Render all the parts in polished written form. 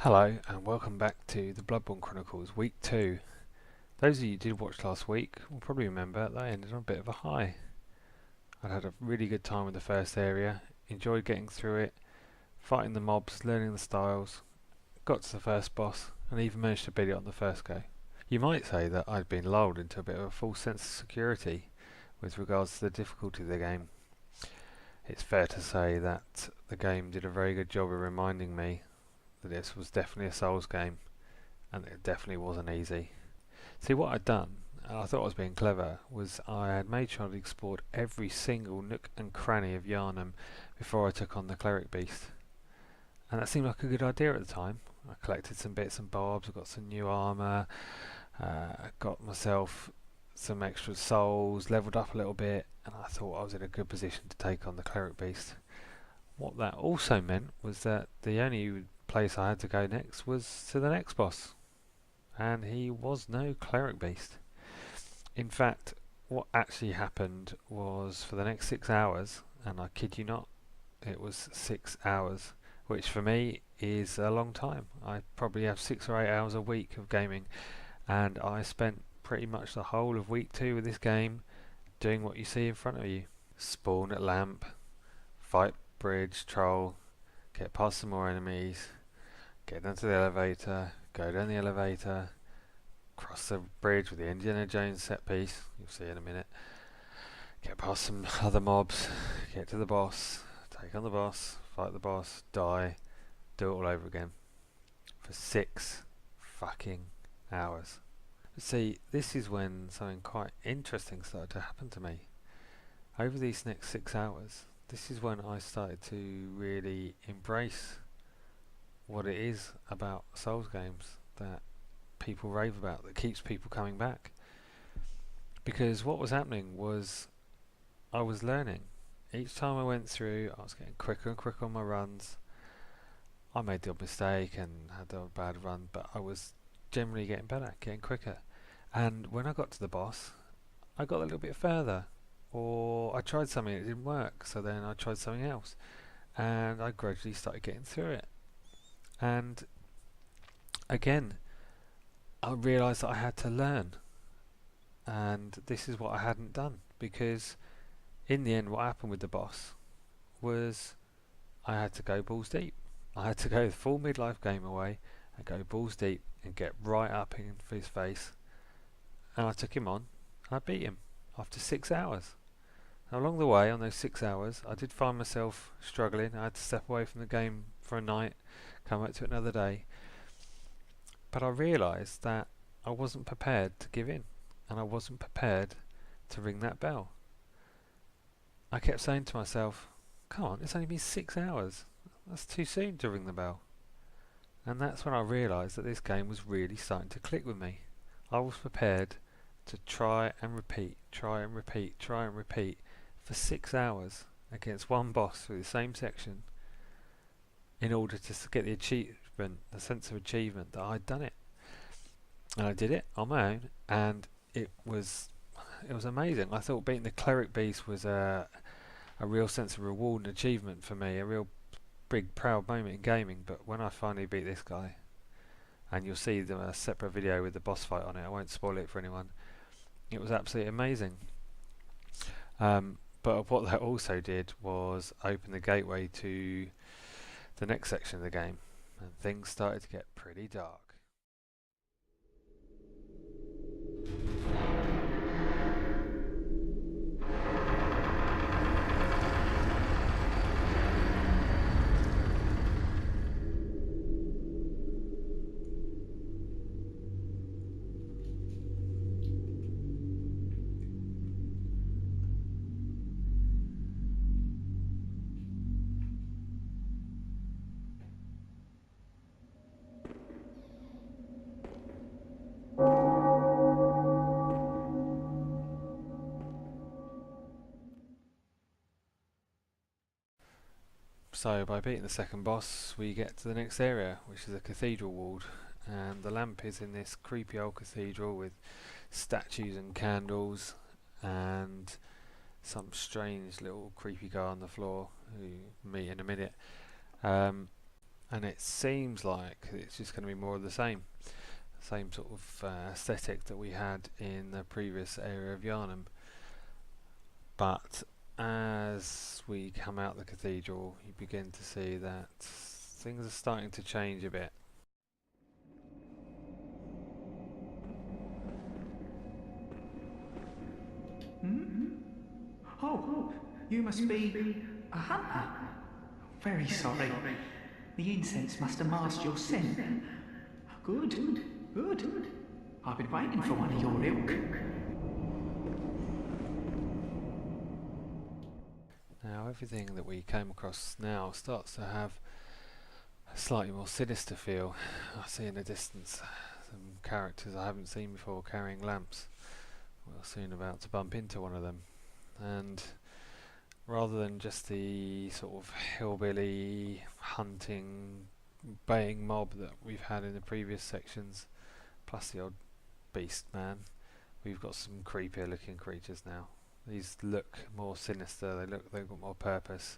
Hello and welcome back to the Bloodborne Chronicles Week 2. Those of you who did watch last week will probably remember that I ended on a bit of a high. I'd had a really good time with the first area, enjoyed getting through it, fighting the mobs, learning the styles, got to the first boss and even managed to beat it on the first go. You might say that I'd been lulled into a bit of a false sense of security with regards to the difficulty of the game. It's fair to say that the game did a very good job of reminding me that this was definitely a Souls game and it definitely wasn't easy. See, what I'd done, and I thought I was being clever, was I had made sure I'd explored every single nook and cranny of Yharnam before I took on the Cleric Beast. And that seemed like a good idea at the time. I collected some bits and bobs, I got some new armour, got myself some extra souls, levelled up a little bit, and I thought I was in a good position to take on the Cleric Beast. What that also meant was that the only place I had to go next was to the next boss, and he was no Cleric Beast. In fact, what actually happened was for the next 6 hours, and I kid you not, it was 6 hours, which for me is a long time. I probably have 6 or 8 hours a week of gaming, and I spent pretty much the whole of week 2 with this game doing what you see in front of you. Spawn at lamp, fight bridge, troll, get past some more enemies, get down to the elevator, go down the elevator, cross the bridge with the Indiana Jones set piece, you'll see in a minute, get past some other mobs, get to the boss, take on the boss, fight the boss, die, do it all over again. For 6 fucking hours. But see, this is when something quite interesting started to happen to me. Over these next 6 hours, this is when I started to really embrace what it is about Souls games that people rave about, that keeps people coming back. Because what was happening was I was learning. Each time I went through, I was getting quicker and quicker on my runs. I made the odd mistake and had a bad run, but I was generally getting better, getting quicker. And when I got to the boss, I got a little bit further. Or I tried something that didn't work, so then I tried something else. And I gradually started getting through it. And again, I realised that I had to learn. And this is what I hadn't done. Because in the end, what happened with the boss was I had to go balls deep. I had to go the full midlife game away and go balls deep and get right up in his face. And I took him on. I beat him after 6 hours. Now, along the way, on those 6 hours, I did find myself struggling. I had to step away from the game for a night, come back to it another day. But I realised that I wasn't prepared to give in, and I wasn't prepared to ring that bell. I kept saying to myself, come on, it's only been 6 hours. That's too soon to ring the bell. And that's when I realised that this game was really starting to click with me. I was prepared to try and repeat, try and repeat, try and repeat for 6 hours against one boss through the same section in order to get the achievement, the sense of achievement that I'd done it. And I did it on my own, and it was amazing. I thought beating the Cleric Beast was a real sense of reward and achievement for me, a real big proud moment in gaming. But when I finally beat this guy, and you'll see a separate video with the boss fight on it, I won't spoil it for anyone, it was absolutely amazing. But what that also did was open the gateway to the next section of the game, and things started to get pretty dark. So by beating the second boss, we get to the next area, which is the Cathedral Ward, and the lamp is in this creepy old cathedral with statues and candles and some strange little creepy guy on the floor who we'll meet in a minute. and it seems like it's just going to be more of the same sort of aesthetic that we had in the previous area of Yarnham. But as we come out the cathedral, you begin to see that things are starting to change a bit. Hmm? Oh, you must be a hunter. Very sorry. The incense must have masked your scent. Good, good. I've been waiting for one of your ilk. Now everything that we came across now starts to have a slightly more sinister feel. I see in the distance some characters I haven't seen before carrying lamps. We're soon about to bump into one of them, and rather than just the sort of hillbilly hunting baying mob that we've had in the previous sections, plus the odd beast man, we've got some creepier looking creatures now. These look more sinister, they've got more purpose,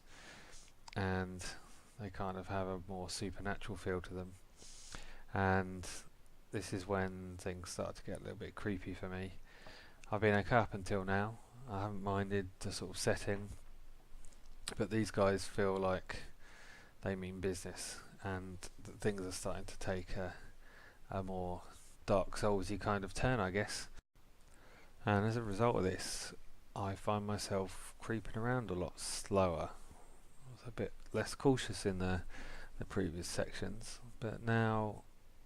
and they kind of have a more supernatural feel to them. And this is when things start to get a little bit creepy for me. I've been okay up until now. I haven't minded the sort of setting, but these guys feel like they mean business, and things are starting to take a more Dark Soulsy kind of turn, I guess. And as a result of this, I find myself creeping around a lot slower. I was a bit less cautious in the previous sections, but now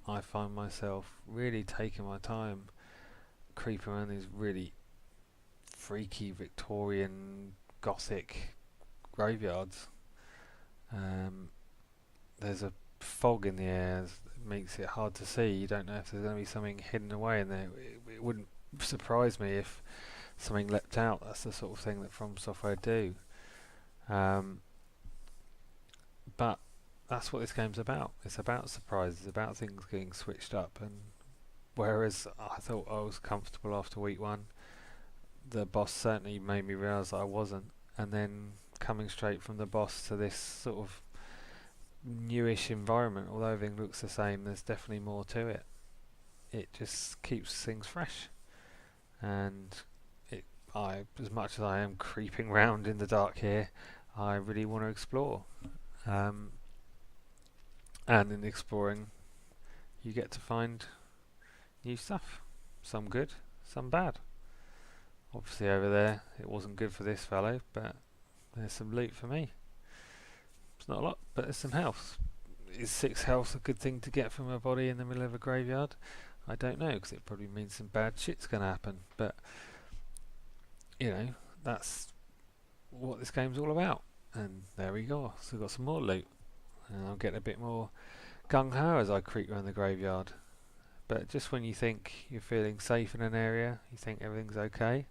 I find myself really taking my time creeping around these really freaky Victorian Gothic graveyards. There's a fog in the air that makes it hard to see. You don't know if there's going to be something hidden away in there. It wouldn't surprise me if something leapt out. That's the sort of thing that From Software do. But that's what this game's about. It's about surprises, it's about things getting switched up. And whereas I thought I was comfortable after week one, the boss certainly made me realise that I wasn't. And then coming straight from the boss to this sort of newish environment, although everything looks the same, there's definitely more to it. It just keeps things fresh, and as much as I am creeping round in the dark here, I really want to explore. And in exploring, you get to find new stuff, some good, some bad. Obviously over there it wasn't good for this fellow, but there's some loot for me. It's not a lot, but there's some health. Is 6 health a good thing to get from a body in the middle of a graveyard? I don't know, because it probably means some bad shit's going to happen, but you know, that's what this game's all about. And there we go, so we've got some more loot, and I'll get a bit more gung-ho as I creep around the graveyard. But just when you think you're feeling safe in an area, you think everything's okay,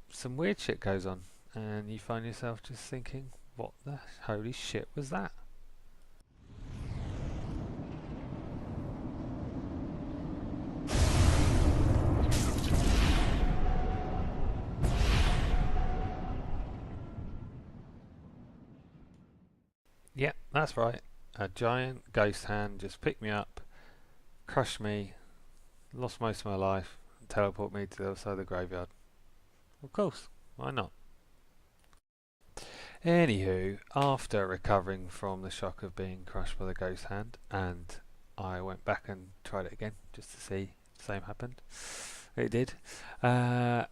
some weird shit goes on, and you find yourself just thinking, what the holy shit was that? Yep, that's right. A giant ghost hand just picked me up, crushed me, lost most of my life, and teleported me to the other side of the graveyard. Of course, why not? Anywho, after recovering from the shock of being crushed by the ghost hand, and I went back and tried it again just to see if the same happened. It did. I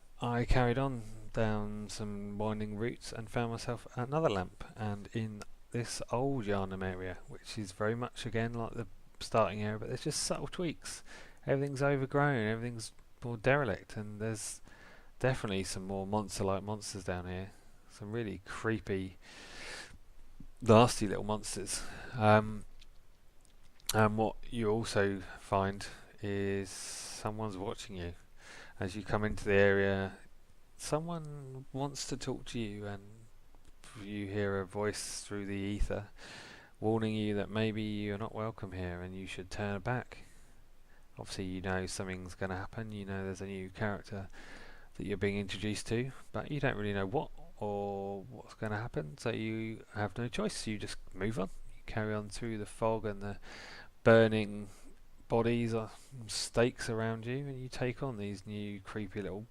carried on down some winding routes and found myself another lamp, and in this old Yarnham area, which is very much again like the starting area, but there's just subtle tweaks. Everything's overgrown, everything's more derelict, and there's definitely some more monster-like monsters down here. Some really creepy, nasty little monsters. And what you also find is someone's watching you. As you come into the area, someone wants to talk to you, and you hear a voice through the ether warning you that maybe you're not welcome here and you should turn back. Obviously you know something's going to happen, you know there's a new character that you're being introduced to, but you don't really know what or what's going to happen, so you have no choice. You just move on, you carry on through the fog and the burning bodies or stakes around you, and you take on these new creepy little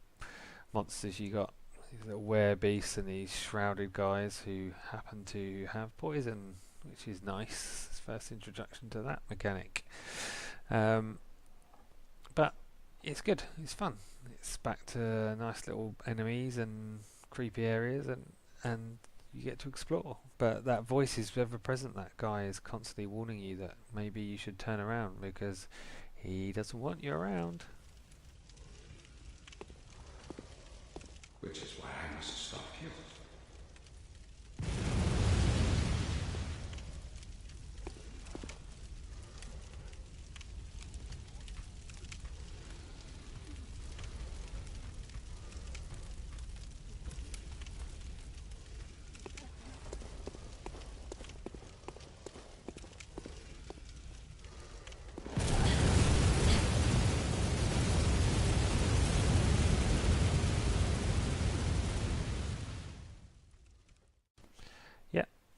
monsters. You got these little beasts and these shrouded guys who happen to have poison, which is nice. It's first introduction to that mechanic. But it's good. It's fun. It's back to nice little enemies and creepy areas, and you get to explore. But that voice is ever present. That guy is constantly warning you that maybe you should turn around because he doesn't want you around. Which is why I must stop you.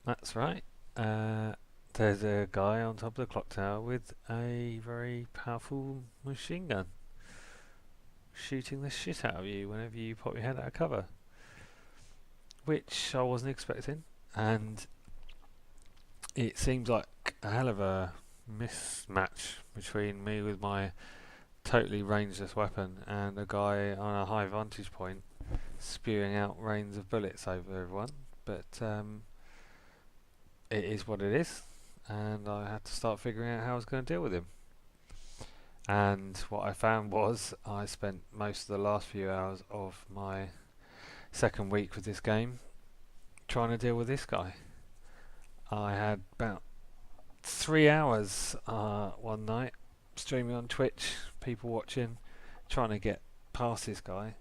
That's right. There's a guy on top of the clock tower with a very powerful machine gun shooting the shit out of you whenever you pop your head out of cover, which I wasn't expecting, and it seems like a hell of a mismatch between me with my totally rangeless weapon and a guy on a high vantage point spewing out rains of bullets over everyone. But it is what it is, and I had to start figuring out how I was going to deal with him. And what I found was I spent most of the last few hours of my second week with this game trying to deal with this guy. I had about 3 hours one night streaming on Twitch, people watching, trying to get past this guy,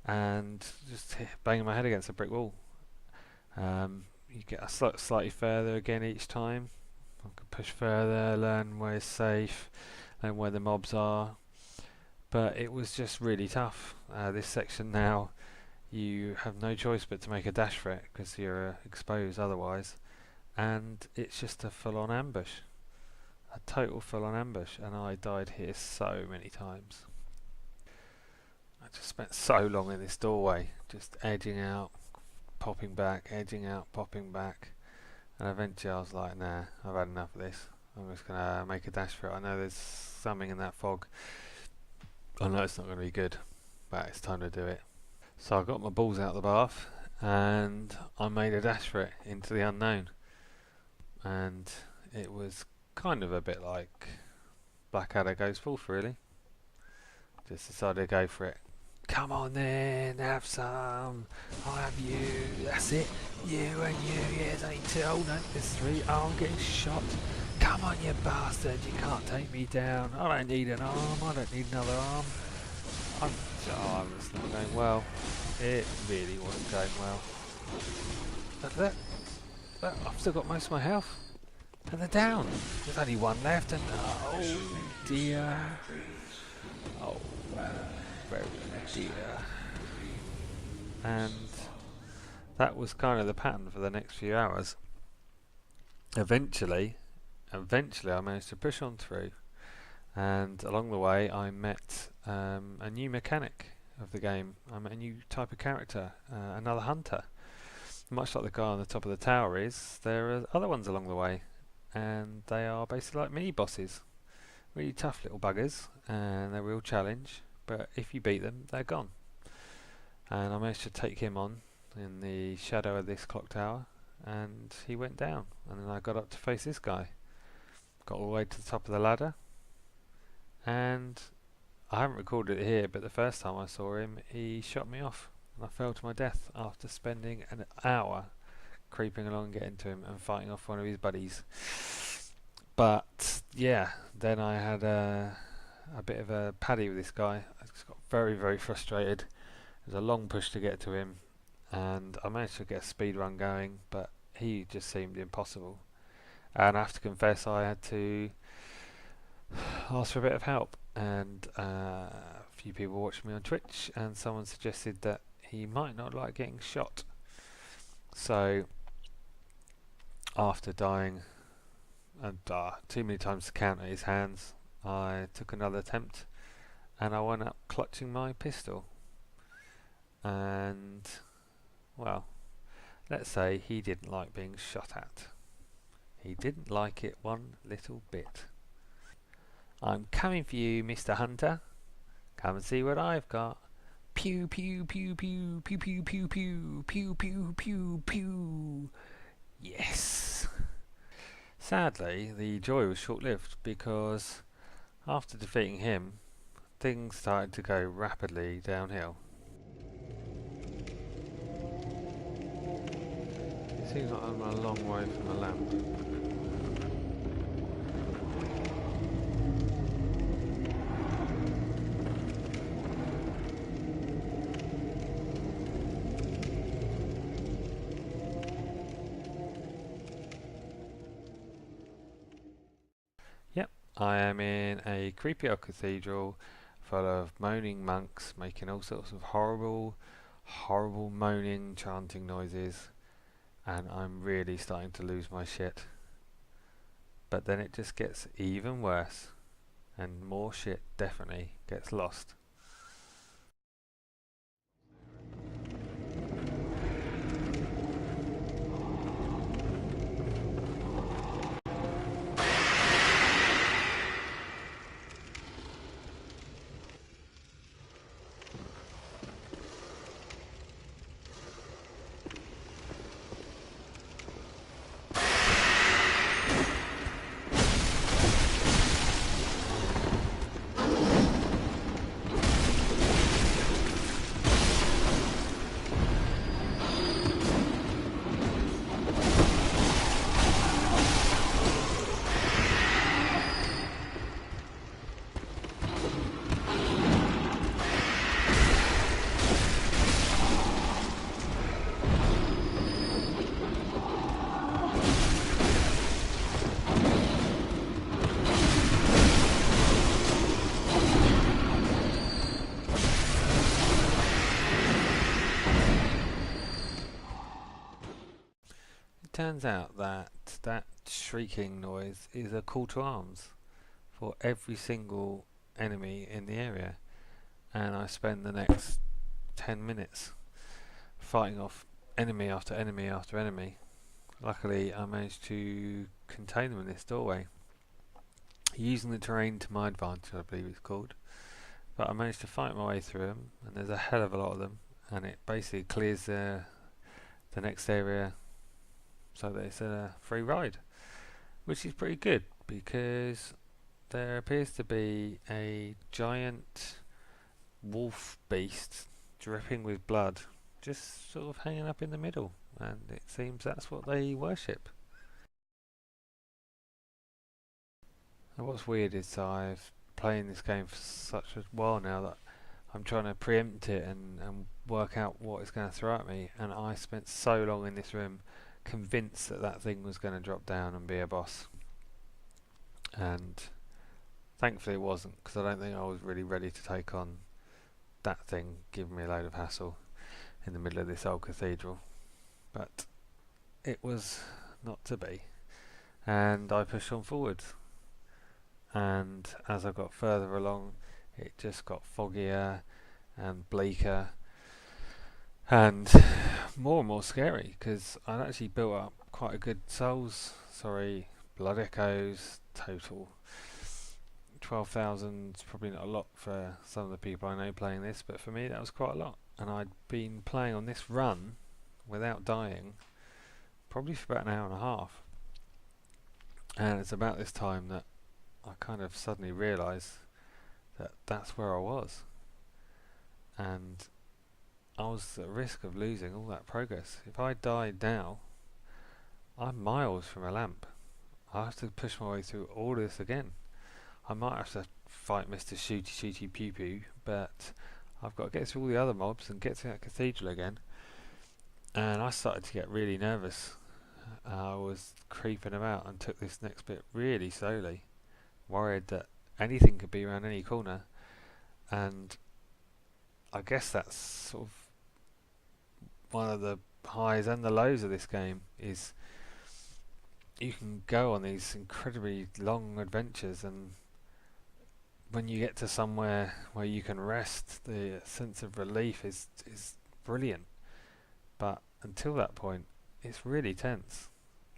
and just banging my head against a brick wall. You get slightly further again each time. I can push further, learn where it's safe, and where the mobs are. But it was just really tough. This section now, you have no choice but to make a dash for it because you're exposed otherwise. And it's just a full-on ambush. A total full-on ambush. And I died here so many times. I just spent so long in this doorway, just edging out, popping back, edging out, popping back, and eventually I was like, nah, I've had enough of this. I'm just gonna make a dash for it. I know there's something in that fog. I know it's not going to be good, but it's time to do it. So I got my balls out of the bath and I made a dash for it into the unknown, and it was kind of a bit like Blackadder Goes Forth, really. Just decided to go for it. Come on then, have some. I'll have you. That's it. You and you. Yes, ain't two. Oh no, there's three. Oh, I'm getting shot. Come on, you bastard. You can't take me down. I don't need an arm. I don't need another arm. It's not going well. It really wasn't going well. Look, I've still got most of my health. And they're down. There's only one left, and oh dear. Oh, very dear. And that was kind of the pattern for the next few hours. Eventually I managed to push on through, and along the way I met a new mechanic of the game. I met a new type of character, another hunter. Much like the guy on the top of the tower is, there are other ones along the way, and they are basically like mini bosses. Really tough little buggers, and they're a real challenge, but if you beat them, they're gone. And I managed to take him on in the shadow of this clock tower, and he went down, and then I got up to face this guy. Got all the way to the top of the ladder, and I haven't recorded it here, but the first time I saw him, he shot me off, and I fell to my death after spending an hour creeping along, getting to him and fighting off one of his buddies. But yeah, then I had a bit of a paddy with this guy. I just got very, very frustrated. It was a long push to get to him, and I managed to get a speed run going, but he just seemed impossible. And I have to confess, I had to ask for a bit of help, and a few people watched me on Twitch, and someone suggested that he might not like getting shot. So after dying and too many times to count at his hands, I took another attempt, and I wound up clutching my pistol. And, well, let's say he didn't like being shot at. He didn't like it one little bit. I'm coming for you, Mr. Hunter. Come and see what I've got. Pew pew pew pew pew pew pew pew pew pew pew pew. Yes. Sadly, the joy was short-lived because after defeating him, things started to go rapidly downhill. It seems like I'm a long way from the lamp. Yep, I am in a creepy old cathedral full of moaning monks making all sorts of horrible, horrible moaning, chanting noises, and I'm really starting to lose my shit. But then it just gets even worse, and more shit definitely gets lost. It turns out that that shrieking noise is a call to arms for every single enemy in the area, and I spend the next 10 minutes fighting off enemy after enemy after enemy. Luckily, I managed to contain them in this doorway, using the terrain to my advantage, I believe it's called. But I managed to fight my way through them, and there's a hell of a lot of them, and it basically clears the next area so that it's a free ride, which is pretty good because there appears to be a giant wolf beast dripping with blood just sort of hanging up in the middle, and it seems that's what they worship. And what's weird is I've playing this game for such a while now that I'm trying to preempt it and work out what it's going to throw at me, and I spent so long in this room convinced that that thing was going to drop down and be a boss, and thankfully it wasn't, because I don't think I was really ready to take on that thing giving me a load of hassle in the middle of this old cathedral. But it was not to be, and I pushed on forward, and as I got further along it just got foggier and bleaker and more scary, because I'd actually built up quite a good blood echoes total. 12,000 is probably not a lot for some of the people I know playing this, but for me that was quite a lot, and I'd been playing on this run without dying probably for about an hour and a half, and it's about this time that I kind of suddenly realised that that's where I was, and I was at risk of losing all that progress. If I died now, I'm miles from a lamp. I have to push my way through all this again. I might have to fight Mr. Shooty Pew Pew, but I've got to get through all the other mobs and get to that cathedral again. And I started to get really nervous. I was creeping about and took this next bit really slowly, worried that anything could be around any corner. And I guess that's sort of one of the highs and the lows of this game, is you can go on these incredibly long adventures, and when you get to somewhere where you can rest, the sense of relief is brilliant. But until that point, it's really tense.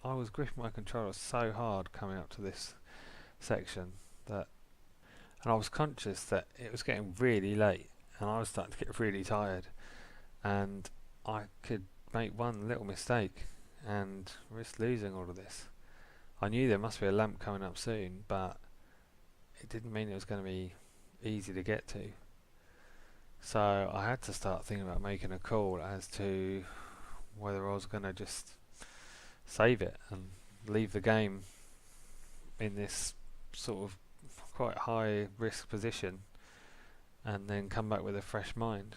I was gripping my controller so hard coming up to this section that, and I was conscious that it was getting really late, and I was starting to get really tired, and I could make one little mistake and risk losing all of this. I knew there must be a lamp coming up soon, but it didn't mean it was going to be easy to get to. So I had to start thinking about making a call as to whether I was going to just save it and leave the game in this sort of quite high risk position and then come back with a fresh mind,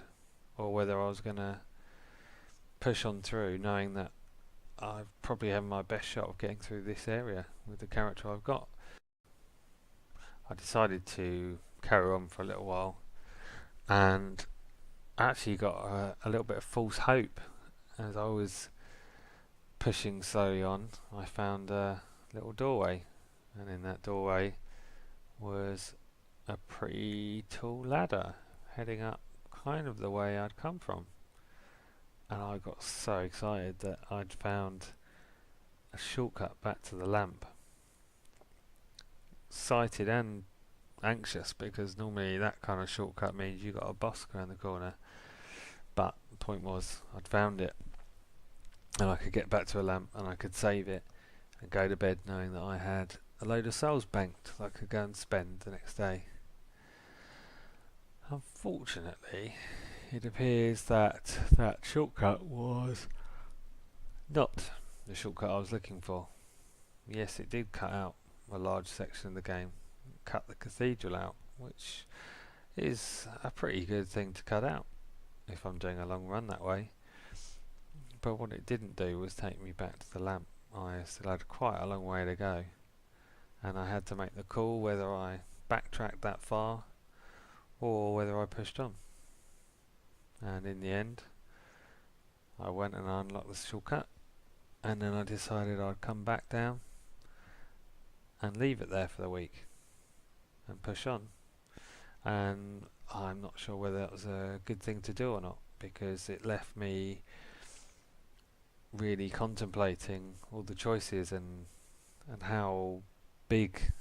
or whether I was going to push on through knowing that I probably have my best shot of getting through this area with the character I've got. I decided to carry on for a little while, and I actually got a little bit of false hope. As I was pushing slowly on, I found a little doorway, and in that doorway was a pretty tall ladder heading up kind of the way I'd come from. And I got so excited that I'd found a shortcut back to the lamp. Excited and anxious, because normally that kind of shortcut means you got a boss around the corner. But the point was, I'd found it, and I could get back to a lamp, and I could save it and go to bed knowing that I had a load of souls banked that I could go and spend the next day. Unfortunately, it appears that that shortcut was not the shortcut I was looking for. Yes, it did cut out a large section of the game, cut the cathedral out, which is a pretty good thing to cut out if I'm doing a long run that way. But what it didn't do was take me back to the lamp. I still had quite a long way to go, and I had to make the call whether I backtracked that far or whether I pushed on. And in the end, I went and unlocked the shortcut, and then I decided I'd come back down and leave it there for the week and push on. And I'm not sure whether that was a good thing to do or not, because it left me really contemplating all the choices and how big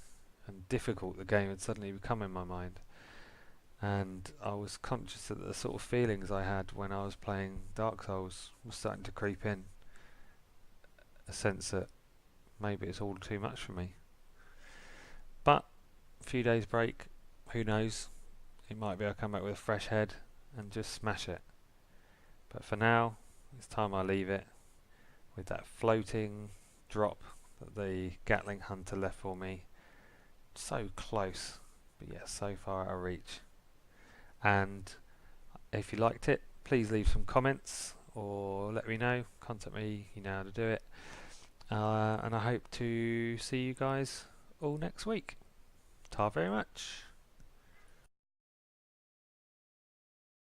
and difficult the game had suddenly become in my mind. And I was conscious that the sort of feelings I had when I was playing Dark Souls was starting to creep in. A sense that maybe it's all too much for me. But a few days break, who knows? It might be I'll come back with a fresh head and just smash it. But for now, it's time I leave it with that floating drop that the Gatling Hunter left for me. So close, but yet so far out of reach. And if you liked it, please leave some comments or let me know. Contact me, you know how to do it. And I hope to see you guys all next week. Ta very much.